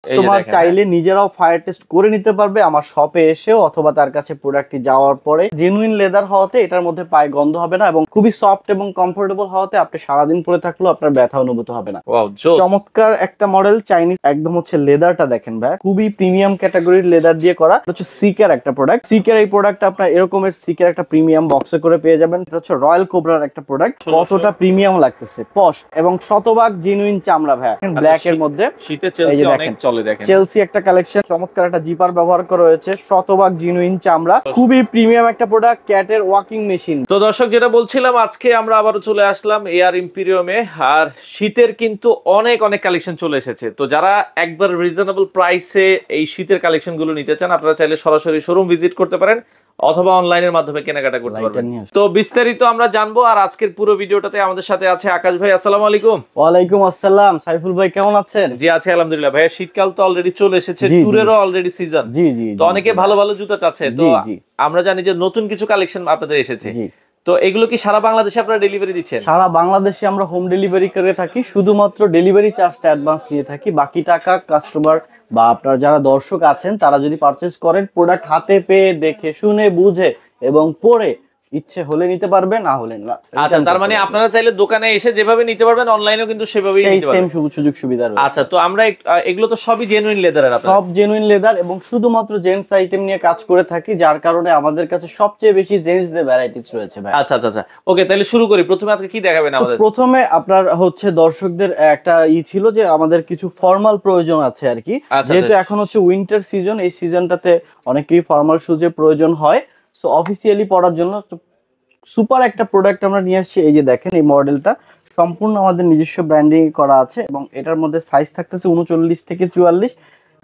Customer চাইলে নিজেরাও fire test করে নিতে পারবে আমার শপে এসেও, অথবা তার কাছে প্রোডাক্টটি যাওয়ার পরে। জেনুইন লেদার হওয়াতে এটার মধ্যে পায়ে গন্ধ হবে না এবং খুবই সফট এবং কমফোর্টেবল হওয়াতে আপনি সারাদিন পরে থাকলেও আপনার ব্যথা অনুভূত হবে না। চমৎকার একটা মডেল চাইনিজ, একদম হচ্ছে লেদারটা দেখেন ভাই, খুবই প্রিমিয়াম ক্যাটাগরির লেদার দিয়ে করা। হচ্ছে সিকের একটা প্রোডাক্ট। সিকের এই প্রোডাক্ট আপনার এরকমের সিকের একটা প্রিমিয়াম বক্সে করে পেয়ে যাবেন। এটা হচ্ছে রয়্যাল কোবরার একটা প্রোডাক্ট। কতটা প্রিমিয়াম লাগতেছে, পশ এবং শতভাগ জেনুইন চামড়া ভাই, ব্ল্যাক এর মধ্যে। শীতে চেলসি অনেক চলে, দেখেন চেলসি একটা কালেকশন, চমৎকার একটা জিপার ব্যবহার করা হয়েছে, শতভাগ জেনুইন চামড়া, খুবই প্রিমিয়াম একটা প্রোডাক্ট, ক্যাটের ওয়াকিং মেশিন। তো দর্শক, যেটা বলছিলাম, আজকে আমরা আবারো চলে আসলাম এয়ার ইম্পেরিয়ামে, আর শীতের কিন্তু অনেক অনেক কালেকশন চলে এসেছে। তো যারা একবার রিজনেবল প্রাইসে এই শীতের কালেকশন গুলো নিতে চান, আপনারা চাইলে সরাসরি শোরুম ভিজিট করতে পারেন অথবা অনলাইনের মাধ্যমে কেনাকাটা করতে পারবেন। তো বিস্তারিত আমরা জানবো, আর আজকের পুরো ভিডিওটাতে আমাদের সাথে আছে আকাশ ভাই। আসসালামু আলাইকুম। ওয়ালাইকুম আসসালাম। সাইফুল ভাই কেমন আছেন? জি আছি আলহামদুলিল্লাহ। ভাই শীতকাল তো অলরেডি চলে এসেছে, ট্যুরেরও অলরেডি সিজন। জি জি। তো অনেকে ভালো ভালো জুতা চাচ্ছে, তো আমরা জানি যে নতুন কিছু কালেকশন আপনাদের এসেছে। তো এগুলো কি সারা বাংলাদেশে আপনারা ডেলিভারি দিচ্ছেন? সারা বাংলাদেশে আমরা হোম ডেলিভারি করে থাকি, শুধুমাত্র ডেলিভারি চার্জটা অ্যাডভান্স দিয়ে থাকি, বাকি টাকা কাস্টমার বা আপনারা যারা দর্শক আছেন তারা যদি পারচেজ করেন, প্রোডাক্ট হাতে পেয়ে দেখে শুনে বুঝে এবং পরে ইচ্ছে হলে নিতে পারবে, না হলে না। আচ্ছা, তার মানে আপনারা চাইলে দোকানে এসে যেভাবে নিতে পারবেন, অনলাইনেও কিন্তু সেভাবেই নিতে পারবেন, সেম সুযোগ সুবিধা রয়েছে। আচ্ছা, তো আমরা এগুলো তো সবই জেনুইন লেদারের, সব জেনুইন লেদার এবং শুধুমাত্র জেন্টস আইটেম নিয়ে কাজ করে থাকি, যার কারণে আমাদের কাছে সবচেয়ে বেশি জেন্টস দের ভ্যারাইটিস রয়েছে ভাই। আচ্ছা আচ্ছা আচ্ছা, ওকে, তাহলে শুরু করি। প্রথমে আজকে কি দেখাবেন আমাদের? প্রথমে আপনার হচ্ছে দর্শকদের একটা ছিল যে আমাদের কিছু ফর্মাল প্রয়োজন আছে আর কি, যেহেতু এখন হচ্ছে উইন্টার সিজন, এই সিজনটাতে অনেকেই ফর্মাল শুজের প্রয়োজন হয়। সো অফিসিয়ালি পড়ার জন্য সুপার একটা প্রোডাক্ট আমরা নিয়ে আসছি। এই যে দেখেন, এই মডেলটা সম্পূর্ণ আমাদের নিজস্ব ব্র্যান্ডিং করা আছে এবং এটার মধ্যে সাইজ থাকতেছে 39 থেকে 44।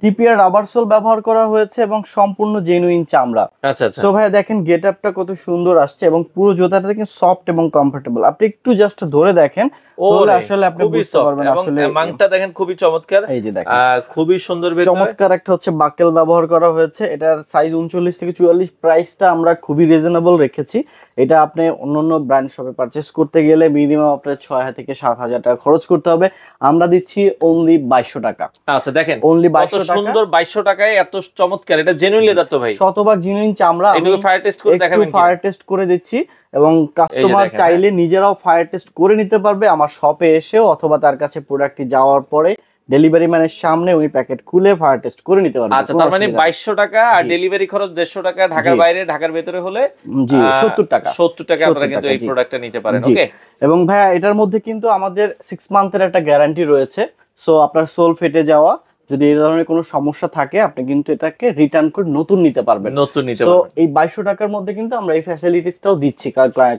টিপিআর রাবার সোল ব্যবহার করা হয়েছে এবং সম্পূর্ণ জেনুইন চামড়া। আচ্ছা আচ্ছা। সো ভাই দেখেন গেটআপটা কত সুন্দর আসছে এবং পুরো জুতাটা দেখেন সফট এবং কমফোর্টেবল। আপনি একটু জাস্ট ধরে দেখেন, তাহলে আসলে আপনি বুঝতে পারবেন আসলে মাংটা দেখেন খুবই চমৎকার। এই যে দেখেন খুবই সুন্দর, চমৎকার একটা হচ্ছে বাকেল ব্যবহার করা হয়েছে। এটার সাইজ 39 থেকে 44, প্রাইসটা আমরা খুবই রিজনেবল রেখেছি। এটা আপনি অন্যান্য ব্র্যান্ড শপে পারচেজ করতে গেলে মিনিমাম আপনার 6 থেকে 7,000 টাকা খরচ করতে হবে, আমরা দিচ্ছি অনলি 2200 টাকা। আচ্ছা দেখেন, অনলি 2200 টাকা, সুন্দর 2200 টাকায় এত চমৎকার। এটা জেনুইন লেদার তো ভাই, শতভাগ জেনুইন চামড়া। আমি ফায়ার টেস্ট করে দেখাবেন? ফায়ার টেস্ট করে দিচ্ছি এবং কাস্টমার চাইলে নিজেরাও ফায়ার টেস্ট করে নিতে পারবে আমার শপে এসেও, অথবা তার কাছে প্রোডাক্টটি যাওয়ার পরে ডেলিভারি ম্যানের সামনে উনি প্যাকেট খুলে ফায়ার টেস্ট করে নিতে পারবেন। আচ্ছা, তার মানে 2200 টাকা আর ডেলিভারি খরচ 150 টাকা। ঢাকার বাইরে, ঢাকার ভেতরে হলে জি 70 টাকা। 70 টাকা আপনারা কিন্তু এই প্রোডাক্টটা নিতে পারেন। ওকে, এবং ভাইয়া এটার মধ্যে কিন্তু আমাদের 6 মান্থের একটা গ্যারান্টি রয়েছে। সো আপনার সোল ফেটে যাওয়া যদি এই ধরনের কোনো সমস্যা থাকে, আপনি কিন্তু এটাকে রিটার্ন করে নতুন নিতে পারবেন। সো এই 2200 টাকার মধ্যে কিন্তু আমরা এই ফ্যাসিলিটিসটাও দিচ্ছি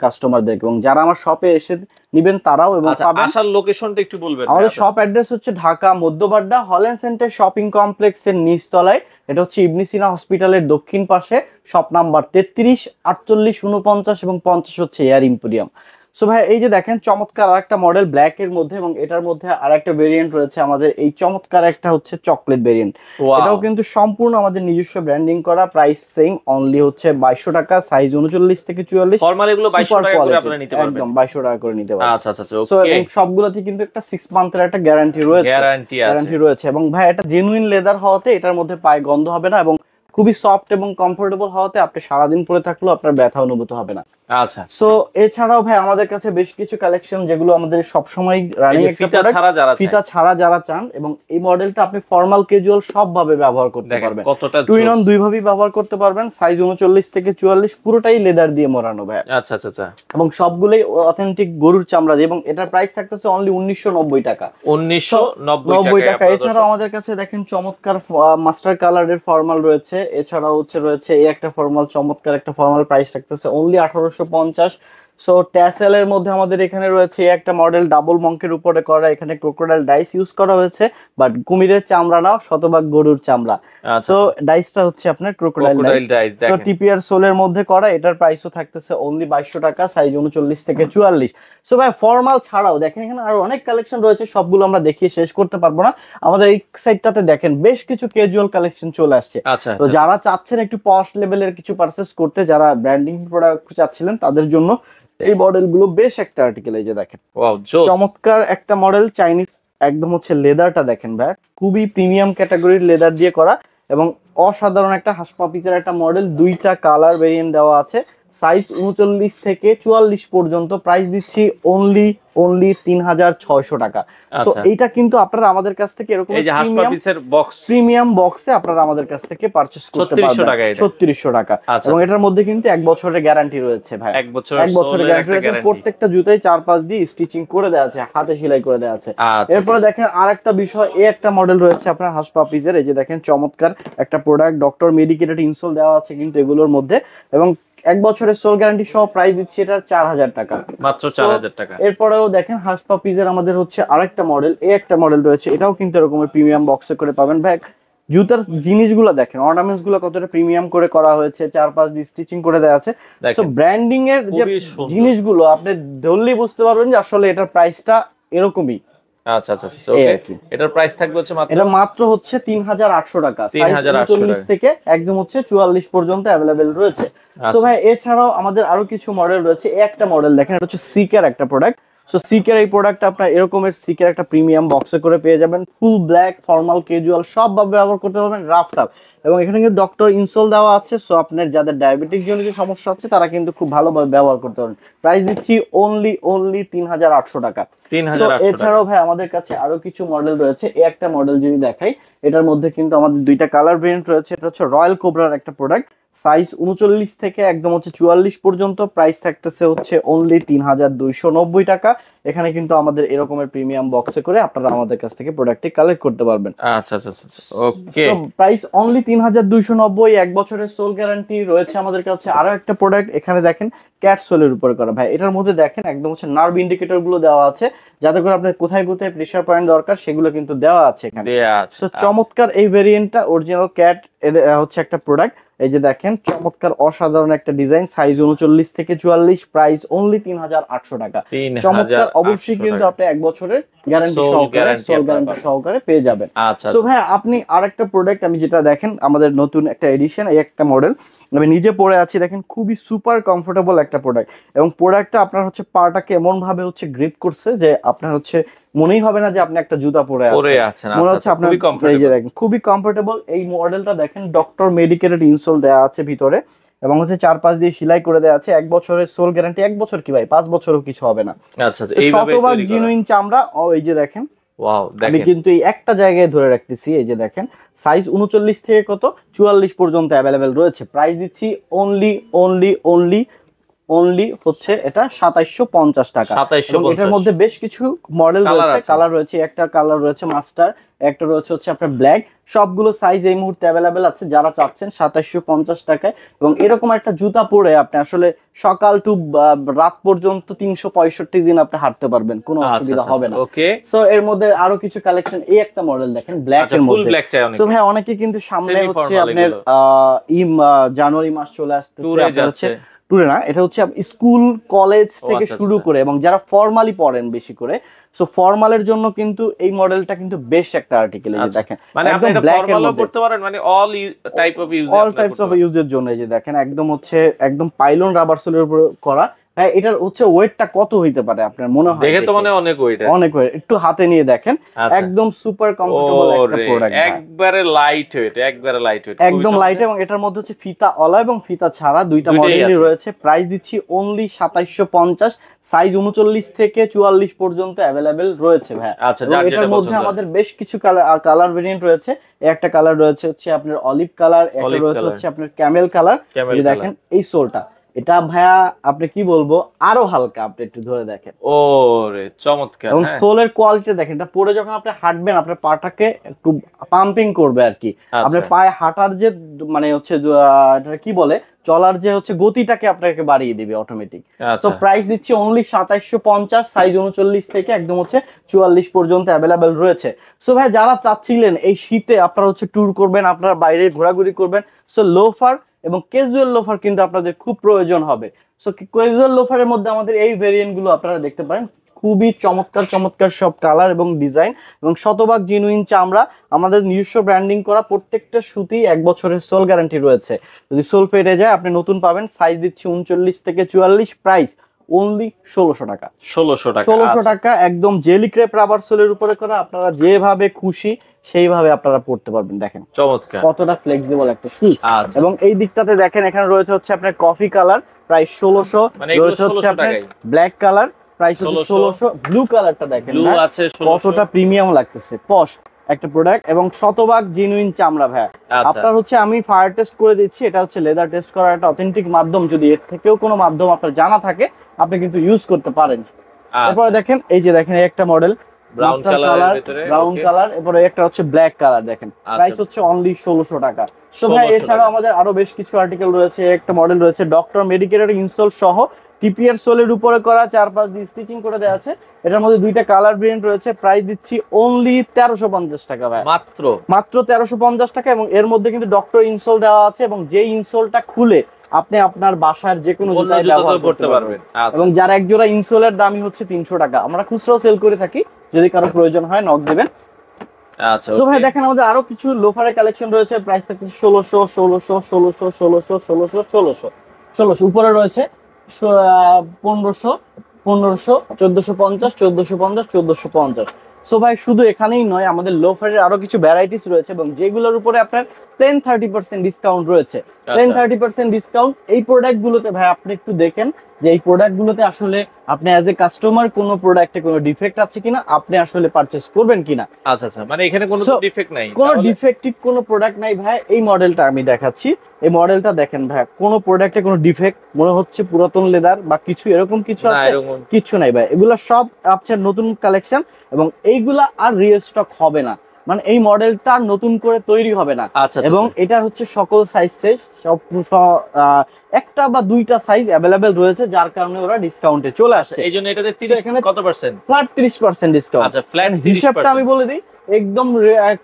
কাস্টমারদেরকে, এবং যারা আমার শপে এসে নিবেন তারাও এবং পাবেন। আসার লোকেশনটা একটু বলবেন? আমাদের শপ অ্যাড্রেস হচ্ছে Dhaka Madhyabadda Holland center shopping কমপ্লেক্সের নিচতলায়। এটা হচ্ছে ইবনে সিনা হসপিটালের দক্ষিণ পাশে। শপ নাম্বার 33, 48, 49 এবং 50 হচ্ছে এয়ার ইম্পেরিয়াম। সো ভাই এই যে দেখেন চমৎকার আরেকটা মডেল ব্ল্যাক এর মধ্যে, এবং এটার মধ্যে আরেকটা ভেরিয়েন্ট রয়েছে আমাদের এই চমৎকার একটা হচ্ছে চকলেট ভেরিয়েন্ট। এটাও কিন্তু সম্পূর্ণ আমাদের নিজস্ব ব্র্যান্ডিং করা, প্রাইস সেম, অনলি হচ্ছে 2200 টাকা, সাইজ 39 থেকে 44। ফরমাল এগুলো 2200 টাকা করে আপনারা নিতে পারবেন, একদম 2200 টাকা করে নিতে পারবেন। আচ্ছা আচ্ছা ওকে। সো এবং সবগুলোতে কিন্তু একটা 6 মান্থের একটা গ্যারান্টি রয়েছে এবং ভাই এটা জেনুইন লেদার হওয়াতে এটার মধ্যে পায়ে গন্ধ হবে না এবং খুবই সফট এবং কমফোর্টেবল হওয়াতে আপনি সারাদিন পরে থাকলেও আপনার ব্যথা অনুভূত হবে না। আচ্ছা, সো এছাড়াও ভাই আমাদের কাছে বেশ কিছু কালেকশন যেগুলো আমাদের সবসময় রানিং একটা প্রোডাক্ট, ফিতা ছাড়া যারা চান, এবং এই মডেলটা আপনি ফর্মাল ক্যাজুয়াল সব ভাবে ব্যবহার করতে পারবেন। টু ইন ওয়ান দুই ভাবেই ব্যবহার করতে পারবেন। সাইজ 39 থেকে 44, পুরোটাই লেদার দিয়ে মোড়ানো ভাই। আচ্ছা আচ্ছা আচ্ছা, এবং সবগুলোই অথেন্টিক গরুর চামড়া দিয়ে, এবং এটার প্রাইস থাকতেছে অনলি 1990 টাকা। 1990 টাকা। এছাড়াও আমাদের কাছে দেখেন চমৎকার মাস্টার কালারের ফর্মাল রয়েছে। এছাড়াও রয়েছে এই একটা ফর্মাল, চমৎকার একটা ফর্মাল, প্রাইস রাখতেছে অনলি 1850। সো ট্যাসেলের মধ্যে আমাদের এখানে রয়েছে একটা মডেল ডাবল মঙ্কের উপরে করা, এখানে ক্রোকোডাইল ডাইস ইউজ করা হয়েছে, বাট কুমিরের চামড়া না, শতভাগ গরুর চামড়া। সো ডাইসটা হচ্ছে আপনার ক্রোকোডাইল ডাইস। সো টিপিআর সোলের মধ্যে করা, এটার প্রাইসও থাকতেছে অনলি 2200 টাকা, সাইজ 39 থেকে 44। সো ভাই ফর্মাল ছাড়াও দেখেন এখানে আরো অনেক কালেকশন রয়েছে, সবগুলো আমরা দেখিয়ে শেষ করতে পারবো না। আমাদের এই সাইডটাতে দেখেন বেশ কিছু ক্যাজুয়াল কালেকশন চলে আসছে। তো যারা চাচ্ছেন একটু পশ লেভেলের কিছু পারচেজ করতে, যারা ব্র্যান্ডিং প্রোডাক্ট চাচ্ছিলেন, তাদের জন্য এই মডেলগুলো বেশ একটা আর্টিকেল। এই যে দেখেন চমৎকার একটা মডেল চাইনিজ একদম হচ্ছে লেদারটা দেখেন ভাই, খুবই প্রিমিয়াম ক্যাটাগরির লেদার দিয়ে করা এবং অসাধারণ একটা হাসপা পিসের একটা মডেল, দুইটা কালার ভেরিয়েন্ট দেওয়া আছে, সাইজ 39 থেকে 44 পর্যন্ত, প্রাইস দিচ্ছি অনলি 3600 টাকা। সো আচ্ছা এইটা কিন্তু আপনারা আমাদের কাছ থেকে এরকম এই যে হাসপা পিসের বক্স প্রিমিয়াম বক্সে আপনারা আমাদের কাছ থেকে পারচেজ করতে 3600 পারবেন টাকা এটা। 3600 টাকা। আচ্ছা, এবং আচ্ছা। এটার মধ্যে কিন্তু 1 বছরের গ্যারান্টি রয়েছে ভাই, এক বছর 1 বছরের গ্যারান্টি রয়েছে, প্রত্যেকটা জুতায় 4-5 দিয়ে স্টিচিং করে দেওয়া আছে, হাতে সেলাই করে দেওয়া আছে। আচ্ছা এরপরে দেখেন আরেকটা বিষয়, এই একটা মডেল রয়েছে আপনার হাসপা পিসের, এই যে দেখেন চমৎকার একটা প্রোডাক্ট, ডক্টর মেডিকেটেড ইনসোল দেওয়া আছে কিন্তু এগুলোর মধ্যে, এবং 1 বছরের সোল গ্যারান্টি সহ প্রাইস দিচ্ছি এটা 4000 টাকা, মাত্র 4000 টাকা। এরপরেও দেখেন হাসপা পিসের আমাদের হচ্ছে আরেকটা মডেল, এই একটা মডেল রয়েছে, এটাও কিন্তু এরকমের প্রিমিয়াম বক্সে করে পাবেন ভাই। জুতার জিনিসগুলো দেখেন, অর্নামেন্টস গুলো কতটা প্রিমিয়াম করে করা হয়েছে, 4-5 দিয়ে স্টিচিং করে দেওয়া আছে। সো ব্র্যান্ডিং এর যে খুবই সুন্দর। জিনিসগুলো আপনি ধরলেই বুঝতে পারবেন যে আসলে এটার প্রাইসটা এরকমই। আচ্ছা আচ্ছা আচ্ছা, ওকে। এটার প্রাইস থাকবে হচ্ছে মাত্র, এটা মাত্র হচ্ছে 3800 টাকা, 3800 39 থেকে একদম হচ্ছে 44 পর্যন্ত अवेलेबल রয়েছে। সো ভাই এছাড়াও আমাদের আরো কিছু মডেল রয়েছে, এই একটা মডেল দেখেন, এটা হচ্ছে সিকের একটা প্রোডাক্ট। সো সিকের এই প্রোডাক্টটা আপনার এরকমের সিকের একটা প্রিমিয়াম বক্সে করে পেয়ে যাবেন, ফুল ব্ল্যাক, ফর্মাল, ক্যাজুয়াল সব ভাবে ব্যবহার করতে পারবেন, রাফ টাফ, এবং এখানে কিন্তু ডক্টর ইনসোল দেওয়া আছে। সো আপনার যাদের ডায়াবেটিক জনিত সমস্যা আছে তারা কিন্তু খুব ভালোভাবে ব্যবহার করতে পারবেন। প্রাইস দিচ্ছি অনলি 3800 টাকা। 3800 টাকা। এছাড়াও ভাই আমাদের কাছে আরো কিছু মডেল রয়েছে, এই একটা মডেল যদি দেখাই, এটার মধ্যে কিন্তু আমাদের দুইটা কালার ভেরিয়েন্ট রয়েছে। এটা হচ্ছে রয়্যাল কোবরার একটা প্রোডাক্ট, সাইজ 39 থেকে একদম হচ্ছে 44 পর্যন্ত, প্রাইস থাকতেছে হচ্ছে অনলি 3290 টাকা। এখানে কিন্তু আমাদের এরকমের প্রিমিয়াম বক্সে করে আপনারা আমাদের কাছ থেকে প্রোডাক্টটি কালেক্ট করতে পারবেন। আচ্ছা আচ্ছা আচ্ছা, ওকে। প্রাইস অনলি 3290, 1 বছরের সোল গ্যারান্টি রয়েছে আমাদের কাছে। আরো একটা প্রোডাক্ট এখানে দেখেন, ক্যাট সোলের উপরে করা ভাই, এটার মধ্যে দেখেন একদম হচ্ছে নার্ভ ইন্ডিকেটর গুলো দেওয়া আছে, যাতে করে আপনার কোথায় কোথায় প্রেসার পয়েন্ট দরকার সেগুলো কিন্তু দেওয়া আছে এখানে। সো চমৎকার এই ভেরিয়েন্টটা, অরিজিনাল ক্যাট হচ্ছে একটা প্রোডাক্ট, এই যে দেখেন চমৎকার অসাধারণ একটা ডিজাইন, সাইজ 39 থেকে 44, প্রাইস অনলি 3800 টাকা। চমৎকার, অবশ্যই কিন্তু আপনি 1 বছরের গ্যারান্টি সহকারে, সোল গ্যারান্টি সহকারে পেয়ে যাবেন। সো ভাই আপনি আরেকটা প্রোডাক্ট, আমি যেটা দেখেন আমাদের নতুন একটা এডিশন, এই একটা মডেল আমি নিজে পরে আছি, দেখেন খুবই সুপার কমফোর্টেবল একটা প্রোডাক্ট, এবং প্রোডাক্টটা আপনার হচ্ছে পাটাকে এমন ভাবে হচ্ছে গ্রিপ করছে যে আপনার হচ্ছে মনেই হবে না যে আপনি একটা জুতা পরে আছেন, মনে হচ্ছে আপনার, এই যে দেখেন খুবই কমফোর্টেবল। এই মডেলটা দেখেন ডক্টর মেডিকেটেড ইনসোল দেওয়া আছে ভিতরে, এবং হচ্ছে 4-5 দিয়ে সেলাই করে দেওয়া আছে, 1 বছরের সোল গ্যারান্টি, 1 বছর কি ভাই 5 বছরও কিছু হবে না। আচ্ছা আচ্ছা, এইভাবে শতভাগ জিনুইন চামড়া। এই যে দেখেন, ওয়াও, আমি কিন্তু এই একটা জায়গায় ধরে রাখতেছি, এই যে দেখেন সাইজ 39 থেকে কত 44 পর্যন্ত अवेलेबल রয়েছে, প্রাইস দিচ্ছি অনলি হচ্ছে এটা 2750 টাকা। এটার মধ্যে বেশ কিছু মডেল রয়েছে, কালার রয়েছে, একটা কালার রয়েছে মাস্টার, একটা রয়েছে হচ্ছে আপনার ব্ল্যাক, সবগুলো সাইজ এই মুহূর্তে अवेलेबल আছে, যারা চাচ্ছেন 2750 টাকায়। এবং এরকম একটা জুতা পরে আপনি আসলে সকাল টু রাত পর্যন্ত 365 দিন আপনি হাঁটতে পারবেন, কোনো অসুবিধা হবে না। ওকে। সো এর মধ্যে আরো কিছু কালেকশন, এই একটা মডেল দেখেন ব্ল্যাক এর মধ্যে। সো ভাই অনেকে কিন্তু সামনে হচ্ছে আপনার জানুয়ারি মাস চলে আসতেছে, আপনার হচ্ছে টুরে না, এটা হচ্ছে স্কুল কলেজ থেকে শুরু করে, এবং যারা ফর্মালি পড়েন বেশি করে, সো ফর্মালের জন্য কিন্তু এই মডেলটা কিন্তু বেশ একটা আর্টিকেল, এই যে দেখেন মানে আপনি এটা ফর্মালও পড়তে পারেন, মানে অল টাইপস অফ ইউজের জন্য। এই যে দেখেন একদম হচ্ছে একদম পাইলন রাবার সোলের উপর করা। ভাই এটার হচ্ছে ওয়েটটা কত হইতে পারে আপনার মনে হয়? দেখে তো মানে অনেক ওয়েট, অনেক ওয়েট, একটু হাতে নিয়ে দেখেন, একদম সুপার কমফোর্টেবল একটা প্রোডাক্ট, একবারে লাইট ওয়েট, একবারে লাইট ওয়েট, একদম লাইট। এবং এটার মধ্যে হচ্ছে ফিতা ওলা এবং ফিতা ছাড়া দুইটা মডেলই রয়েছে, প্রাইস দিচ্ছি অনলি 2750, সাইজ 39 থেকে 44 পর্যন্ত अवेलेबल রয়েছে ভাই। আচ্ছা, এটার মধ্যে আমাদের বেশ কিছু কালার ভেরিয়েন্ট রয়েছে, একটা কালার রয়েছে হচ্ছে আপনার অলিভ কালার, একটা রয়েছে হচ্ছে আপনার ক্যামেল কালার। এই দেখেন এই সোলটা, এটা ভাইয়া আপনি কি বলবো, আরো হালকা, আপনি একটু ধরে দেখেন, ওরে চমৎকার। এবং সোলের কোয়ালিটি দেখেন, এটা পরে যখন আপনি হাঁটবেন আপনার পাটাকে একটু পাম্পিং করবে আর কি, আপনার পায়ে হাঁটার যে মানে হচ্ছে এটা কি বলে, চলার যে হচ্ছে গতিটাকে আপনাকে বাড়িয়ে দিবে অটোমেটিক। সো প্রাইস দিচ্ছি অনলি 2750, সাইজ 39 থেকে একদম হচ্ছে 44 পর্যন্ত अवेलेबल রয়েছে। সো ভাই যারা চাচ্ছিলেন এই শীতে আপনারা হচ্ছে ট্যুর করবেন, আপনারা বাইরে ঘোরাঘুরি করবেন, সো লোফার এবং ক্যাজুয়াল লোফার কিন্তু আপনাদের খুব প্রয়োজন হবে। সো ক্যাজুয়াল লোফারের মধ্যে আমাদের এই ভেরিয়েন্ট গুলো আপনারা দেখতে পারেন, খুবই চমৎকার চমৎকার সব কালার এবং ডিজাইন, এবং শতভাগ জিনুইন চামড়া, আমাদের নিজস্ব ব্র্যান্ডিং করা, প্রত্যেকটা সুতি 1 বছরের সোল গ্যারান্টি রয়েছে, যদি সোল ফেটে যায় আপনি নতুন পাবেন। সাইজ দিচ্ছি 39 থেকে 44, প্রাইস অনলি 1600 টাকা। 1600 টাকা, 1600 টাকা একদম জেলি ক্রেপ রাবার সোলের উপরে করা, আপনারা যেভাবে খুশি সেইভাবে আপনারা পড়তে পারবেন। দেখেন চমৎকার, কতটা ফ্লেক্সিবল একটা শু। আচ্ছা, এবং এই দিকটাতে দেখেন এখানে রয়েছে হচ্ছে আপনার কফি কালার প্রাইস 1600, মানে এগুলো রয়েছে হচ্ছে 1600 আপনার টাকায়। ব্ল্যাক কালার প্রাইস হচ্ছে 1600, ব্লু কালারটা দেখেন ব্লু ভাই, আছে 1600, কতটা প্রিমিয়াম লাগতেছে, পশ একটা প্রোডাক্ট এবং শতভাগ জেনুইন চামড়া ভাই। আচ্ছা, আপনার হচ্ছে আমি ফায়ার টেস্ট করে দিচ্ছি, এটা হচ্ছে লেদার টেস্ট করার একটা অথেন্টিক মাধ্যম, যদি এর থেকেও কোনো মাধ্যম আপনার জানা থাকে আপনি কিন্তু ইউজ করতে পারেন। এরপরে আচ্ছা, দেখেন এই যে দেখেন এই একটা মডেল ব্রাউন কালার ভিতরে, ব্রাউন কালার, এরপরে একটা হচ্ছে ব্ল্যাক কালার, দেখেন প্রাইস হচ্ছে অনলি 1600 টাকা। তো ভাই 1600 এছাড়াও আমাদের আরো বেশ কিছু আর্টিকেল রয়েছে, একটা মডেল রয়েছে ডক্টর মেডিকেটেড ইনসোল সহ টিপিআর সোলের উপরে করা, 4-5 দিয়ে স্টিচিং করে দেওয়া আছে। এটার মধ্যে দুইটা কালার ভেরিয়েন্ট রয়েছে, প্রাইস দিচ্ছি অনলি 1350 টাকা ভাই, মাত্র 1350 টাকা। এবং এর মধ্যে কিন্তু ডক্টর ইনসোল দেওয়া আছে, এবং যে ইনসোলটা খুলে আপনি আপনার বাসার যে কোনো জুতায় ব্যবহার করতে পারবেন। আচ্ছা, এবং যার এক জোড়া ইনসোলের দামই হচ্ছে 300 টাকা, আমরা খুচরাও সেল করে থাকি, যদি কারো প্রয়োজন হয় নক দিবেন। আচ্ছা, সো ভাই দেখেন আমাদের আরো কিছু লোফারের কালেকশন রয়েছে, প্রাইস থাকছে 1600, 1600, 1600, 1600, 1600, 1600, 1600, উপরে রয়েছে 1500, 1500, 1450, 1450, 1450। সো ভাই শুধু এখানেই নয়, আমাদের লোফারের আরো কিছু ভ্যারাইটিস রয়েছে, এবং যেগুলোর উপরে আপনার 10-30% ডিসকাউন্ট রয়েছে। 10-30% ডিসকাউন্ট এই প্রোডাক্ট গুলোতে ভাই আপনি একটু দেখেন যে এই প্রোডাক্ট গুলোতে আসলে আপনি অ্যাজ এ কাস্টমার কোনো প্রোডাক্টে কোনো ডিফেক্ট আছে কিনা, আপনি আসলে পারচেজ করবেন কিনা। আচ্ছা, আচ্ছা, মানে এখানে কোনো So, ডিফেক্ট নাই, কোনো তাহলে? ডিফেক্টিভ কোনো প্রোডাক্ট নাই ভাই। এই মডেলটা আমি দেখাচ্ছি, এই মডেলটা দেখেন ভাই, কোনো প্রোডাক্টে কোনো ডিফেক্ট মনে হচ্ছে পুরাতন লেদার বা কিছু এরকম কিছু না, আছে, এরকম কিছু নাই ভাই। এগুলা সব আপনার নতুন কালেকশন, এবং এইগুলা আর রিস্টক হবে না, মানে এই মডেলটা নতুন করে তৈরি হবে না। আচ্ছা, এবং এটার হচ্ছে সকল সাইজ একটা বা দুইটা সাইজ অ্যাভেলেবেল রয়েছে, যার কারণে ওরা ডিসকাউন্টে চলে আসছে। এই জন্য এটাতে 30 এখানে কত পার্সেন্ট? Flat 30% discount. আচ্ছা, ফ্ল্যাট হিসাবটা আমি বলে দিই, একদম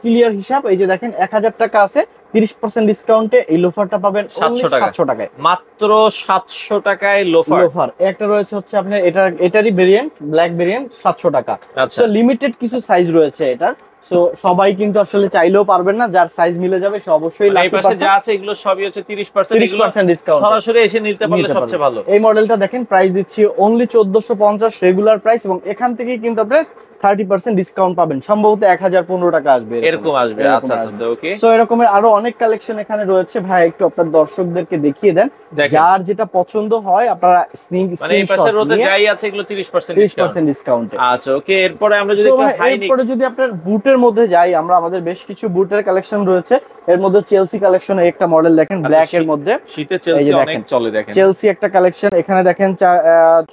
ক্লিয়ার হিসাব। এই যে দেখেন 1000 টাকা আছে, 30% ডিসকাউন্টে এই লোফারটা পাবেন 700 টাকা। 700 টাকায়, মাত্র 700 টাকায় লোফার। লোফার একটা রয়েছে হচ্ছে আপনার এটারই ভেরিয়েন্ট, ব্ল্যাক ভেরিয়েন্ট, 700 টাকা। আচ্ছা, সো লিমিটেড কিছু সাইজ রয়েছে এটার, সো সবাই কিন্তু আসলে চাইলেও পারবেন না, যার সাইজ মিলে যাবে সে অবশ্যই মানে এই পাশে যা আছে এগুলো সবই হচ্ছে 30%, এগুলো 30% ডিসকাউন্ট সরাসরি এসে নিতে পারলে সবচেয়ে ভালো। এই মডেলটা দেখেন প্রাইস দিচ্ছি অনলি 1450 রেগুলার প্রাইস, এবং এখান থেকেই কিন্তু আপনার 30% ডিসকাউন্ট পাবেন, সম্ভবত 1015 টাকা আসবে, এরকম আসবে। আচ্ছা, আচ্ছা, ওকে। সো এরকমের আরো অনেক কালেকশন এখানে রয়েছে ভাই, একটু আপনার দর্শকদেরকে দেখিয়ে দেন, দেখেন। যার যেটা পছন্দ হয় আপনারা মানে এই পাশে রোতে যাই আছে এগুলো 30% ডিসকাউন্ট। 30% ডিসকাউন্টে। আচ্ছা, ওকে। এরপরে আমরা যদি একটু হাই নিক, এরপরে যদি আপনার বুটের মধ্যে যাই, আমরা আমাদের বেশ কিছু বুটের কালেকশন রয়েছে, এর মধ্যে চেলসি কালেকশন একটা মডেল দেখেন ব্ল্যাক এর মধ্যে, শীতে চেলসি অনেক চলে। দেখেন চেলসি একটা কালেকশন, এখানে দেখেন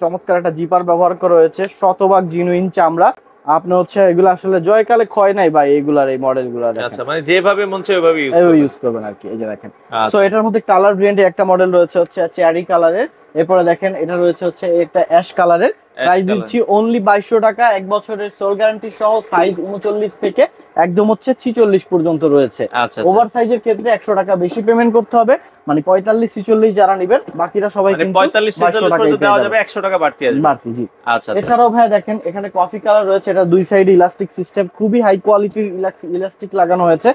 চমৎকার একটা জিপার ব্যবহার করা হয়েছে, শতভাগ জিনুইন চামড়া। আপনি হচ্ছে এগুলো আসলে জয়কালে ক্ষয় নাই ভাই, এগুলার এই মডেলগুলো দেখেন। আচ্ছা, মানে যেভাবে মন চায় ওইভাবে ইউজ করবেন আর কি। এই যে দেখেন, আচ্ছা। সো এটার মধ্যে কালার ভেরিয়েন্টে একটা মডেল রয়েছে হচ্ছে চেরি কালারের, এরপরে দেখেন এটা রয়েছে হচ্ছে একটা অ্যাশ কালারের, প্রাইস দিচ্ছি অনলি 2200 টাকা, 1 বছরের সোল গ্যারান্টি সহ, সাইজ 39 থেকে একদম হচ্ছে 46 পর্যন্ত রয়েছে। আচ্ছা, ওভার সাইজের ক্ষেত্রে 100 টাকা বেশি পেমেন্ট করতে হবে, মানে 45-46 যারা নেবেন, বাকিরা সবাই মানে কিন্তু 45-46 পর্যন্ত দেওয়া যাবে, 100 টাকা বাড়তি আসবে। বাড়তি, জি। আচ্ছা, এছাড়াও ভাই দেখেন এখানে কফি কালার রয়েছে, এটা দুই সাইডে ইলাস্টিক সিস্টেম, খুবই হাই কোয়ালিটির ইলাস্টিক লাগানো হয়েছে,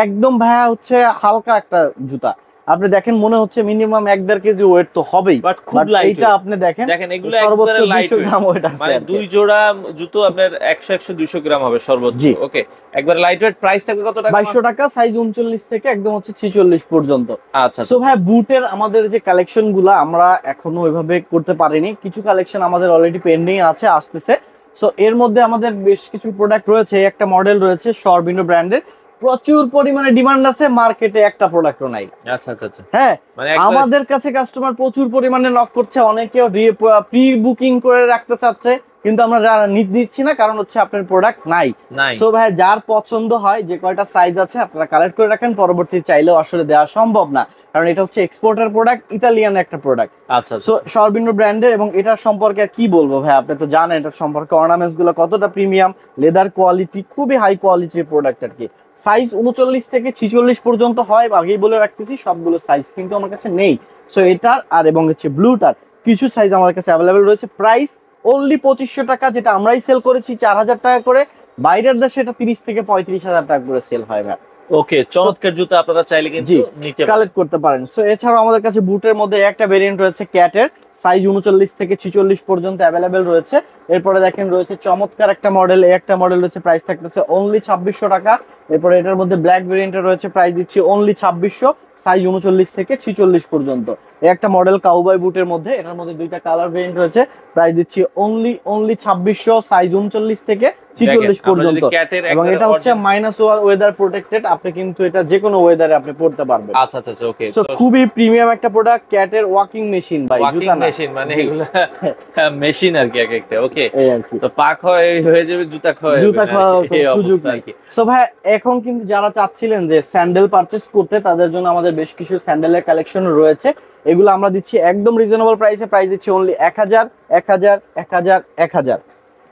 একদম ভাইয়া হচ্ছে হালকা একটা জুতা। আপনি দেখেন মনে হচ্ছে মিনিমাম 1-1.5 কেজি ওয়েট তো হবেই, বাট খুব লাইট। এটা আপনি দেখেন এগুলো সর্বোচ্চ একবারে লাইট 200 গ্রাম ওয়েট আছে, মানে দুই জোড়া জুতো আপনার 100-200 গ্রাম হবে সর্বোচ্চ। ওকে, একবার লাইট ওয়েট। প্রাইস থাকবে কত টাকা? 2200 টাকা, সাইজ 39 থেকে একদম হচ্ছে 46 পর্যন্ত। আচ্ছা, সো ভাই বুটের আমাদের যে কালেকশন গুলা আমরা এখনো ওইভাবে করতে পারিনি, কিছু কালেকশন আমাদের অলরেডি পেন্ডিং আছে, আসতেছে। সো এর মধ্যে আমাদের বেশ কিছু প্রোডাক্ট রয়েছে, একটা মডেল রয়েছে সরবিনো ব্র্যান্ডের, প্রচুর পরিমাণে ডিমান্ড আছে, মার্কেটে একটা প্রোডাক্টও নাই। আচ্ছা, আচ্ছা, আচ্ছা, হ্যাঁ, মানে আমাদের কাছে কাস্টমার প্রচুর পরিমাণে নক করছে, অনেকেও প্রি বুকিং করে রাখতে চাচ্ছে, কিন্তু আমরা দিচ্ছি না, কারণ হচ্ছে আপনার প্রোডাক্ট নাই। সো ভাই যার পছন্দ হয়, যে কয়টা সাইজ আছে আপনারা কালেক্ট করে রাখেন, পরবর্তী চাইলেও আসলে দেওয়া সম্ভব না, কারণ এটা হচ্ছে এক্সপোর্টার প্রোডাক্ট, ইতালিয়ান একটা প্রোডাক্ট। আচ্ছা, সো সরবিনো ব্র্যান্ডের, এবং এটার সম্পর্কে আর কি বলবো ভাই, আপনি তো জানেন এটার সম্পর্কে, অর্নামেন্টস গুলো কতটা প্রিমিয়াম, লেদার কোয়ালিটি খুবই হাই কোয়ালিটির প্রোডাক্ট আর কি। সাইজ 39 থেকে 46 পর্যন্ত হয়, আগেই বলে রাখতেছি, সবগুলো সাইজ কিন্তু আমার কাছে নেই। সো এটার আর এবং হচ্ছে ব্লুটার কিছু সাইজ আমার কাছে অ্যাভেলেবেল রয়েছে, প্রাইস অনলি 2500 টাকা, যেটা আমরাই সেল করেছি 4000 টাকা করে, বাইরের দেশে এটা 30 থেকে 35 হাজার টাকা করে সেল হয় ভাই। ওকে, চমৎকার জুতা, আপনারা চাইলে কিন্তু নিতে কালেক্ট করতে পারেন। সো এছাড়াও আমাদের কাছে বুটের মধ্যে একটা ভেরিয়েন্ট রয়েছে ক্যাটের, সাইজ 39 থেকে 46 পর্যন্ত অ্যাভেলেবেল রয়েছে। এরপরে দেখেন রয়েছে চমৎকার একটা মডেল, একটা মডেল রয়েছে, প্রাইস থাকতেছে অনলি 2600 টাকা। এরপরে এটার মধ্যে ব্ল্যাক ভেরিয়েন্টের রয়েছে, প্রাইস দিচ্ছি অনলি 2600, সাইজ 39 থেকে 46 পর্যন্ত। একটা মডেল কাউবয় বুটের মধ্যে, এটার মধ্যে দুইটা কালার ভেরিয়েন্ট রয়েছে, প্রাইস দিচ্ছি অনলি 2600, সাইজ 39 থেকে 46 পর্যন্ত। এবং এটা হচ্ছে মাইনাস ওয়েদার প্রোটেক্টেড, আপনি কিন্তু এটা যে কোনো ওয়েদারে আপনি পড়তে পারবেন। আচ্ছা আচ্ছা ওকে, সো খুবই প্রিমিয়াম একটা প্রোডাক্ট, ক্যাটের ওয়াকিং মেশিন ভাই, জুতা না মেশিন, মানে এগুলো মেশিন আর কি, এক একটা। ওকে, এই আর কি, তো পাক হয়ে যাবে, জুতা খাওয়ার সুযোগ নাই। সো ভাই এখন কিন্তু যারা চাচ্ছিলেন যে স্যান্ডেল পারচেজ করতে, তাদের জন্য আমাদের বেশ কিছু স্যান্ডেলের কালেকশন রয়েছে। এগুলো আমরা দিচ্ছি একদম রিজনেবল প্রাইসে, প্রাইস দিচ্ছি অনলি 1000, 1000, 1000, 1000।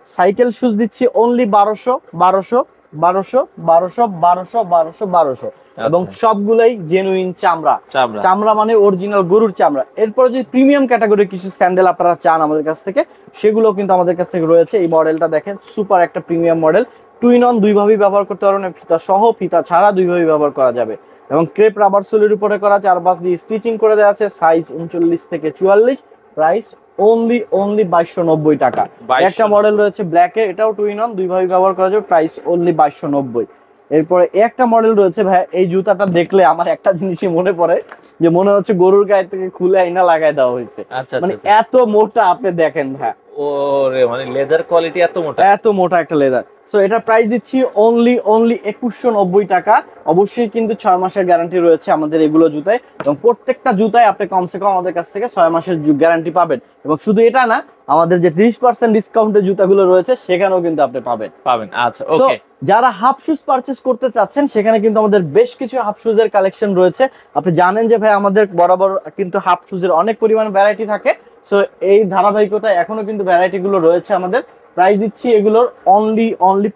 সাইকেল শুজ দিচ্ছি অনলি 1200, 1200, 1200, 1200, 1200, 1200, 1200, এবং সবগুলাই জেনুইন চামড়া মানে অরিজিনাল গরুর চামড়া। এরপর যদি প্রিমিয়াম ক্যাটাগরি কিছু স্যান্ডেল আপনারা চান আমাদের কাছ থেকে, সেগুলো কিন্তু আমাদের কাছ থেকে রয়েছে। এই মডেলটা দেখেন, সুপার একটা প্রিমিয়াম মডেল, টুইন অন, দুইভাবেই ব্যবহার করতে পারবেন, ফিতা সহ ফিতা ছাড়া দুইভাবেই ব্যবহার করা যাবে। এবং ক্রেপ রাবার সোলের উপরে করা, চারপাশ দিয়ে স্টিচিং করে দেওয়া আছে, সাইজ 39 থেকে 44, প্রাইস অনলি 2290 টাকা। একটা মডেল রয়েছে ব্ল্যাক এর, এটাও টুইন অন, দুইভাবেই ব্যবহার করা যাবে, প্রাইস অনলি 2290। এরপরে একটা মডেল রয়েছে ভাই, এই জুতাটা দেখলে আমার একটা জিনিসই মনে পড়ে, যে মনে হচ্ছে গরুর গায়ে থেকে খুলে আইনা লাগাই দেওয়া হয়েছে। মানে এত মোটা, আপনি দেখেন ভাই, ওরে মানে লেদার কোয়ালিটি এত মোটা একটা লেদার। সো এটা প্রাইস দিচ্ছি অনলি 2190 টাকা। অবশ্যই কিন্তু 6 মাসের গ্যারান্টি রয়েছে আমাদের এগুলো জুতায়, এবং প্রত্যেকটা জুতায় আপনি কমসে কম আমাদের কাছ থেকে 6 মাসের গ্যারান্টি পাবেন। এবং শুধু এটা না, আমাদের যে 30% ডিসকাউন্টের জুতাগুলো রয়েছে সেখানেও কিন্তু আপনি পাবেন। আচ্ছা ওকে, যারা হাফ শুজ পারচেজ করতে চাচ্ছেন, সেখানে কিন্তু আমাদের বেশ কিছু হাফ শুজের কালেকশন রয়েছে। আপনি জানেন যে ভাই আমাদের বরাবর কিন্তু হাফ শুজের অনেক পরিমাণ ভ্যারাইটি থাকে। সো এই ধারাবাহিকতায় এখনো কিন্তু ভ্যারাইটি গুলো রয়েছে আমাদের। প্রাইস দিচ্ছি এগুলোর অনলি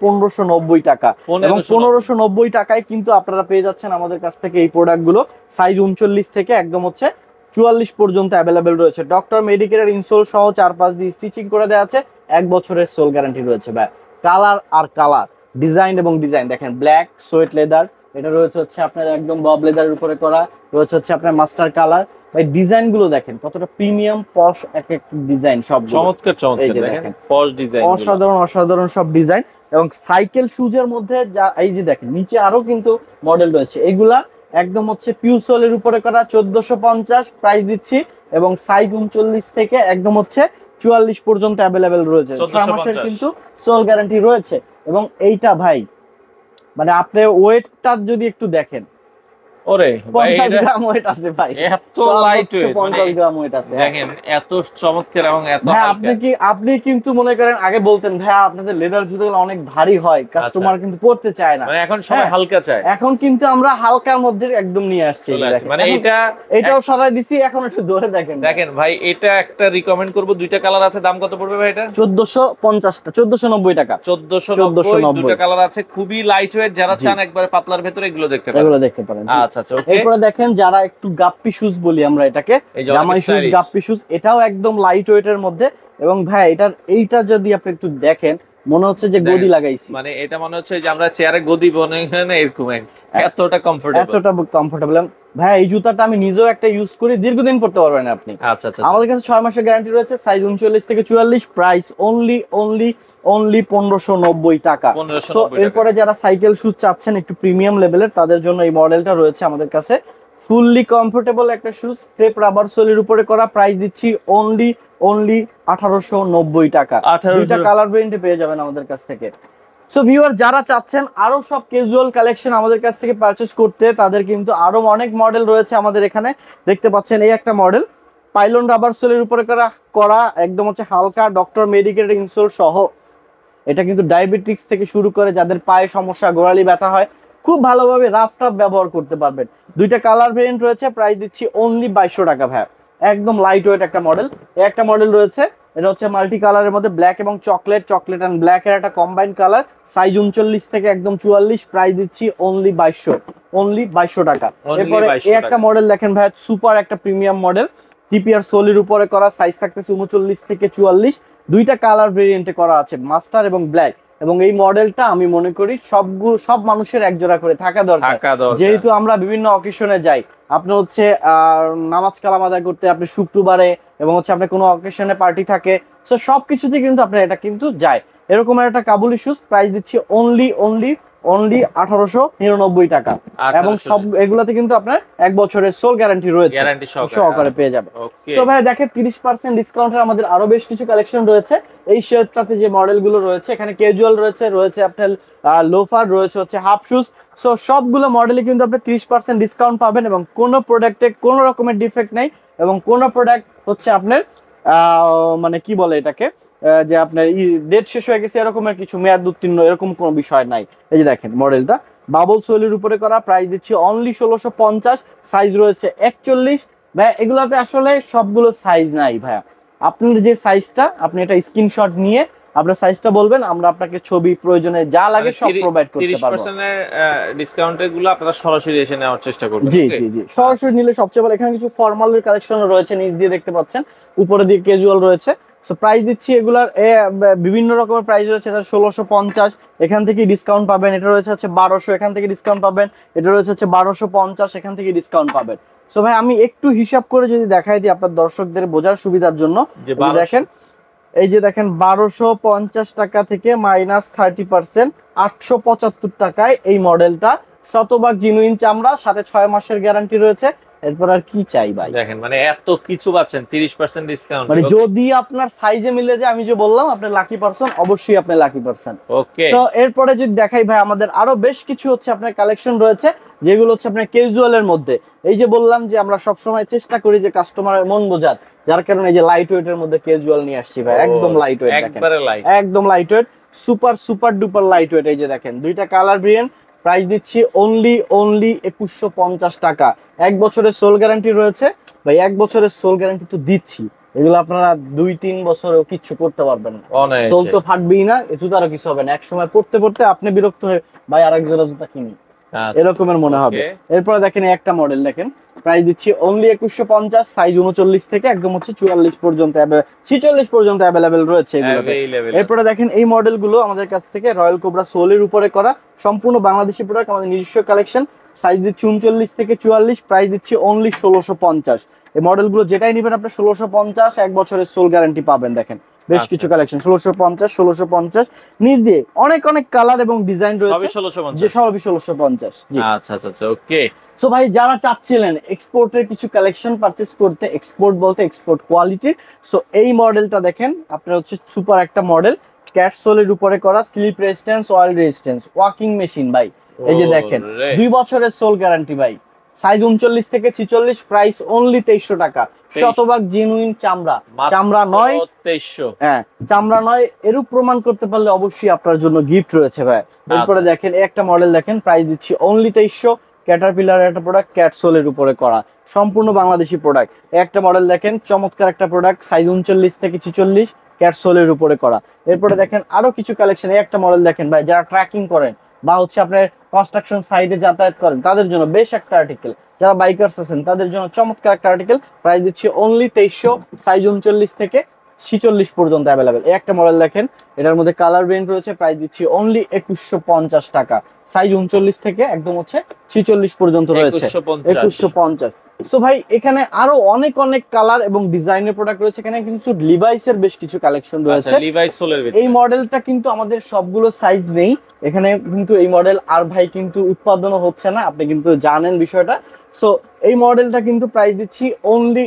1590 টাকা, এবং 1590 টাকায় কিন্তু আপনারা পেয়ে যাচ্ছেন আমাদের কাছ থেকে এই প্রোডাক্ট গুলো। সাইজ 39 থেকে একদম হচ্ছে 44 পর্যন্ত অ্যাভেলেবেল রয়েছে। ডক্টর মেডিকেলের ইনসোল সহ 4-5 দিয়ে স্টিচিং করে দেওয়া আছে, 1 বছরের সোল গ্যারান্টি রয়েছে ভাই। কালার আর কালার, ডিজাইন এবং ডিজাইন দেখেন, ব্ল্যাক সোয়েট লেদার, এটা রয়েছে হচ্ছে আপনার একদম বব লেদারের উপরে করা, রয়েছে হচ্ছে আপনার মাস্টার কালার। ভাই ডিজাইন গুলো দেখেন কতটা প্রিমিয়াম পশ, এক এক ডিজাইন সব চমৎকার দেখেন, পশ ডিজাইন, অসাধারণ সব ডিজাইন। এবং সাইকেল শুজের মধ্যে যা এই যে দেখেন, নিচে আরো কিন্তু মডেল রয়েছে, এগুলা একদম হচ্ছে পিউসোলের উপরে করা, 1450 প্রাইস দিচ্ছি, এবং সাইজ 39 থেকে একদম হচ্ছে 44 পর্যন্ত অ্যাভেলেবেল রয়েছে। 6 মাসের কিন্তু সোল গ্যারান্টি রয়েছে। এবং এইটা ভাই মানে আপনি ওয়েটটা যদি একটু দেখেন, ওরে 50 গ্রাম ওয়েট আছে ভাই, এত লাইট ওয়েট, 50 গ্রাম ওয়েট আছে দেখেন, এত চমৎকার এবং এত হালকা। আপনি কিন্তু মনে করেন আগে বলতেন ভাই আপনাদের লেদার জুতোগুলো অনেক ভারী হয়, কাস্টমার কিন্তু পড়তে চায় না, মানে এখন সবাই হালকা চায়। এখন কিন্তু আমরা হালকার মধ্যে একদম নিয়ে আসছি, মানে এটাও সরাই দিছি। এখন একটু ধরে দেখেন ভাই, এটা একটা রিকমেন্ড করব, দুইটা কালার আছে, দাম কত পড়বে ভাই এটা? 1450 টা, 1490 টাকা, 1490, দুইটা কালার আছে, খুবই লাইট ওয়েট। যারা চান একবারে পাতলার ভিতরে, এগুলো দেখতে পারেন। আচ্ছা আচ্ছা ওকে। এরপরে দেখেন যারা একটু গাপ্পি শুজ বলি আমরা এটাকে, জামাই শুজ, গাপ্পি শুজ, এটাও একদম লাইট ওয়েটের মধ্যে। এবং ভাই এইটা যদি আপনি একটু দেখেন, মনে হচ্ছে যে গদি লাগাইছি, মানে এটা মনে হচ্ছে যে আমরা চেয়ারে গদি বনে না, এরকম এতটা কমফোর্টেবল। ভাই এই জুতাটা আমি নিজেও একটা ইউজ করি, দীর্ঘদিন পড়তে পারবেন আপনি। আচ্ছা আচ্ছা, আমাদের কাছে 6 মাসের গ্যারান্টি রয়েছে, সাইজ 39 থেকে 44, প্রাইস অনলি 1590 টাকা। সো এরপরে যারা সাইকেল শুজ চাচ্ছেন একটু প্রিমিয়াম লেভেলের, তাদের জন্য এই মডেলটা রয়েছে আমাদের কাছে, ফুললি কমফোর্টেবল একটা শুজ, ক্রেপ রাবার সোলের উপরে করা, প্রাইস দিচ্ছি অনলি 1890 টাকা। দুইটা কালার ভেরিয়েন্টে পেয়ে যাবেন আমাদের কাছ থেকে। সো ভিউয়ার, যারা চাচ্ছেন আরো সব ক্যাজুয়াল কালেকশন আমাদের কাছ থেকে পারচেজ করতে, তাদের কিন্তু আরো অনেক মডেল রয়েছে আমাদের এখানে। দেখতে পাচ্ছেন এই একটা মডেল, পাইলন রাবার সোলের উপরে করা একদম হচ্ছে হালকা, ডক্টর মেডিকেলের ইনসোল সহ। এটা কিন্তু ডায়াবেটিক্স থেকে শুরু করে যাদের পায়ে সমস্যা, গোড়ালি ব্যথা হয়, খুব ভালোভাবে রাফ টাফ ব্যবহার করতে পারবেন। দুইটা কালার ভেরিয়েন্ট রয়েছে, প্রাইস দিচ্ছি অনলি 2200 টাকা ভাই। একদম লাইট ওয়েট একটা মডেল। একটা মডেল রয়েছে, এটা হচ্ছে মাল্টি কালারের মধ্যে ব্ল্যাক এবং চকলেট এন্ড ব্ল্যাক এর একটা কম্বাইন্ড কালার, সাইজ 39 থেকে একদম 44, প্রাইস দিচ্ছি অনলি 2200 টাকা। এরপরে এই একটা মডেল দেখেন ভাই, সুপার একটা প্রিমিয়াম মডেল, টিপিআর সোলের উপরে করা, সাইজ থাকতেছে 39 থেকে 44, দুইটা কালার ভেরিয়েন্টে করা আছে, মাস্টার এবং ব্ল্যাক। এবং এই মডেলটা আমি মনে করি সব মানুষের এক জোড়া করে থাকা দরকার, যেহেতু আমরা বিভিন্ন অকেশনে যাই। আপনি হচ্ছে নামাজ কালাম আদায় করতে আপনি শুক্রবারে, এবং হচ্ছে আপনার কোনো অকেশনে পার্টি থাকে, সো সবকিছুতে কিন্তু আপনার এটা কিন্তু যায়। এরকম একটা কাবুলি শুজ প্রাইস দিচ্ছি অনলি 1899 টাকা, এবং সব এগুলাতে কিন্তু আপনার 1 বছরের সোল গ্যারান্টি রয়েছে, সহকারে পেয়ে যাবে। সো ভাই দেখেন 30% ডিসকাউন্টের আমাদের আরো বেশ কিছু কালেকশন রয়েছে। এই শেলফটাতে যে মডেলগুলো রয়েছে, এখানে ক্যাজুয়াল রয়েছে আপনার লোফার রয়েছে, হচ্ছে হাফ শুজ। সো সবগুলো মডেলে কিন্তু আপনি 30% ডিসকাউন্ট পাবেন, এবং কোনো প্রোডাক্টে কোনো রকমের ডিফেক্ট নাই, এবং কোনো প্রোডাক্ট হচ্ছে আপনার মানে কি বলে এটাকে, যে আপনার ডেট শেষ হয়ে গেছে এরকমের কিছু, মেয়াদ উত্তীর্ণ এরকম কোনো বিষয় নাই। এই যে দেখেন মডেলটা বাবল সোলের উপরে করা, প্রাইস দিচ্ছি অনলি 1650, সাইজ রয়েছে 41। ভাই এগুলাতে আসলে সবগুলো সাইজ নাই ভাইয়া, আপনার যে সাইজটা আপনি এটা স্ক্রিনশট নিয়ে আপনার সাইজটা বলবেন, আমরা আপনাকে ছবি প্রয়োজনে যা লাগে সব প্রোভাইড করতে পারবো। 30% এর ডিসকাউন্টের গুলো আপনারা সরাসরি এসে নেওয়ার চেষ্টা করবেন। জি জি জি, সরাসরি নিলে সবচেয়ে ভালো। এখানে কিছু ফর্মালের কালেকশন রয়েছে, নিচ দিয়ে দেখতে পাচ্ছেন, উপরে দিয়ে ক্যাজুয়াল রয়েছে। সো প্রাইস দিচ্ছি এগুলার বিভিন্ন রকমের প্রাইস রয়েছে। এটা 1650, এখান থেকে ডিসকাউন্ট পাবেন। এটা রয়েছে হচ্ছে 1200, এখান থেকে ডিসকাউন্ট পাবেন। এটা রয়েছে হচ্ছে 1250, এখান থেকে ডিসকাউন্ট পাবেন। সো ভাই আমি একটু হিসাব করে যদি দেখাই দিই আপনার দর্শকদের বোঝার সুবিধার জন্য, দেখেন এই যে দেখেন 1250 টাকা থেকে মাইনাস 30%, 875 টাকায় এই মডেলটা, শতভাগ জিনুইন চামড়া, সাথে 6 মাসের গ্যারান্টি রয়েছে। এরপর আর কি চাই ভাই? দেখেন মানে এত কিছু পাচ্ছেন 30% ডিসকাউন্ট, মানে যদি আপনার সাইজে মিলে যায়, আমি যে বললাম আপনি লাকি পারসন, অবশ্যই আপনি লাকি পারসন। ওকে, তো এরপরে যদি দেখাই ভাই, আমাদের আরো বেশ কিছু হচ্ছে আপনার কালেকশন রয়েছে, যেগুলো হচ্ছে আপনার ক্যাজুয়ালের মধ্যে। এই যে বললাম যে আমরা সব সময় চেষ্টা করি যে কাস্টমারের মন বোঝার, যার কারণে এই যে লাইট ওয়েটের মধ্যে ক্যাজুয়াল নিয়ে আসছি ভাই, একদম লাইট ওয়েট, দেখেন একদম light weight, super duper light weight. এই যে দেখেন দুইটা কালার ভেরিয়েন্ট, প্রাইস দিচ্ছি অনলি 2150 টাকা। 1 বছরের সোল গ্যারান্টি রয়েছে ভাই, 1 বছরের সোল গ্যারান্টি তো দিচ্ছি, এগুলো আপনারা 2-3 বছরেও কিচ্ছু করতে পারবেন না, সোল তো ফাটবেই না, জুতারও কিছু হবে না। এক সময় পড়তে পড়তে আপনি বিরক্ত হয়ে ভাই আরেক জোড়া জুতা কিনি, এরকমের মনে হবে। এরপরে দেখেন একটা মডেল দেখেন, প্রাইস দিচ্ছি অনলি 2150, সাইজ 39 থেকে একদম হচ্ছে 44 পর্যন্ত, 46 পর্যন্ত অ্যাভেলেবেল রয়েছে এগুলোতে। এরপরে দেখেন এই মডেলগুলো আমাদের কাছ থেকে রয়্যাল কোবরা সোলের উপরে করা, সম্পূর্ণ বাংলাদেশি প্রোডাক্ট, আমাদের নিজস্ব কালেকশন। সাইজ দিচ্ছি 39 থেকে 44, প্রাইস দিচ্ছি অনলি 1650। এই মডেলগুলো যেটাই নেবেন আপনি 1650, 1 বছরের সোল গ্যারান্টি পাবেন। দেখেন বেশ কিছু কালেকশন 1650 নিচ দিয়ে অনেক কালার এবং ডিজাইন রয়েছে, যে সবই 1650। জি আচ্ছা ওকে। সো ভাই যারা চাচ্ছিলেন এক্সপোর্টের কিছু কালেকশন পারচেজ করতে, এক্সপোর্ট বলতে এক্সপোর্ট কোয়ালিটি, সো এই মডেলটা দেখেন আপনার হচ্ছে সুপার একটা মডেল, ক্যাট সোলের উপরে করা, slip resistance, oil resistance, walking machine ভাই। এই যে দেখেন 2 বছরের সোল গ্যারান্টি ভাই, সাইজ 39 থেকে 46, প্রাইস অনলি 2300 টাকা, শতভাগ জেনুইন চামড়া, চামড়া নয় 2300, হ্যাঁ চামড়া নয়, এরূপ প্রমাণ করতে পারলে অবশ্যই আপনার জন্য গিফট রয়েছে ভাই। এরপরে দেখেন একটা মডেল দেখেন, প্রাইস দিচ্ছি অনলি 2300, ক্যাটারপিলার একটা প্রোডাক্ট, ক্যাট সোলের উপরে করা, সম্পূর্ণ বাংলাদেশি প্রোডাক্ট। একটা মডেল দেখেন চমৎকার একটা প্রোডাক্ট, সাইজ 39 থেকে 46, ক্যাট সোলের উপরে করা। এরপরে দেখেন আরো কিছু কালেকশন, একটা মডেল দেখেন ভাই, যারা ট্র্যাকিং করেন বা হচ্ছে আপনার কনস্ট্রাকশন সাইডে যাতায়াত করেন তাদের জন্য বেশ একটা আর্টিকেল, যারা বাইকার্স আছেন তাদের জন্য চমৎকার একটা আর্টিকেল, প্রাইস দিচ্ছি অনলি 2300, সাইজ 39 থেকে 46 পর্যন্ত অ্যাভেলেবেল। এই একটা মডেল দেখেন, এটার মধ্যে কালার ভেরিয়েন্ট রয়েছে, প্রাইস দিচ্ছি অনলি 2150 টাকা, সাইজ 39 থেকে একদম হচ্ছে 46 পর্যন্ত রয়েছে, 2150। সো ভাই এখানে আরো অনেক কালার এবং ডিজাইনের প্রোডাক্ট রয়েছে। এখানে কিছু লিভাইসের বেশ কিছু কালেকশন রয়েছে। এই মডেলটা কিন্তু আমাদের সবগুলো সাইজ নেই এখানে, কিন্তু এই মডেল আর ভাই কিন্তু উৎপাদনও হচ্ছে না, আপনি কিন্তু জানেন বিষয়টা। সো এই মডেলটা কিন্তু প্রাইস দিচ্ছি অনলি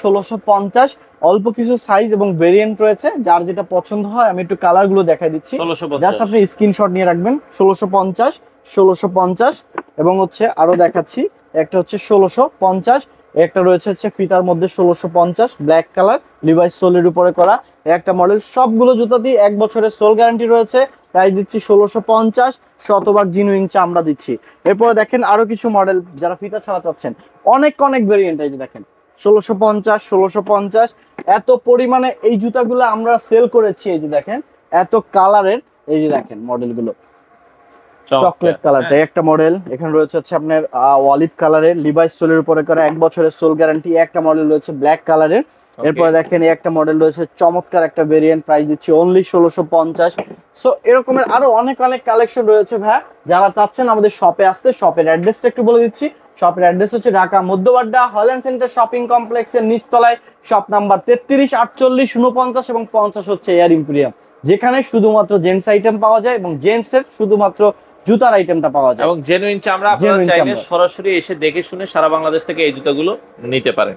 1650, অল্প কিছু সাইজ এবং ভেরিয়েন্ট রয়েছে, যার যেটা পছন্দ হয় আমি একটু কালার গুলো দেখাই দিচ্ছি, জাস্ট আপনি স্ক্রিনশট নিয়ে রাখবেন। 1650 এবং হচ্ছে আরো দেখাচ্ছি, একটা হচ্ছে 1650, একটা রয়েছে হচ্ছে ফিতার মধ্যে 1650 ব্ল্যাক কালার, লিভাইস সোলের উপরে করা একটা মডেল। সবগুলো জুতাতেই 1 বছরের সোল গ্যারান্টি রয়েছে, প্রাইস দিচ্ছি 1650, শতভাগ জিনুইন চামড়া দিচ্ছি। এরপরে দেখেন আরো কিছু মডেল, যারা ফিতা ছাড়া চাচ্ছেন, অনেক ভেরিয়েন্ট। এই যে দেখেন 1650, এত পরিমাণে এই জুতাগুলো আমরা সেল করেছি। এই যে দেখেন এত কালারের, এই যে দেখেন মডেলগুলো, চকলেট কালারটা একটা মডেল। এখানে রয়েছে হচ্ছে আপনার অলিভ কালারের লিভাইস সোলের উপরে করা 1 বছরের সোল গ্যারান্টি। একটা মডেল রয়েছে ব্ল্যাক কালারের। এরপরে দেখেন এই একটা মডেল রয়েছে চমৎকার একটা ভেরিয়েন্ট, প্রাইস দিচ্ছি অনলি 1650। সো এরকমের আরো অনেক অনেক কালেকশন রয়েছে ভাই। যারা চাচ্ছেন আমাদের শপে আসতে, শপের অ্যাড্রেসটা একটু বলে দিচ্ছি। শপের অ্যাড্রেস হচ্ছে Dhaka Madhyabadda Holland center shopping কমপ্লেক্সের নিচতলায়, শপ নাম্বার 33, 48, 49 এবং 50 হচ্ছে এয়ার ইম্পেরিয়াম, যেখানে শুধুমাত্র জেন্টস আইটেম পাওয়া যায় এবং জেন্টস এর শুধুমাত্র জুতার আইটেমটা পাওয়া যায় এবং জেনুইন চামড়া। আপনারা চাইলে সরাসরি এসে দেখে শুনে সারা বাংলাদেশ থেকে এই জুতাগুলো নিতে পারেন।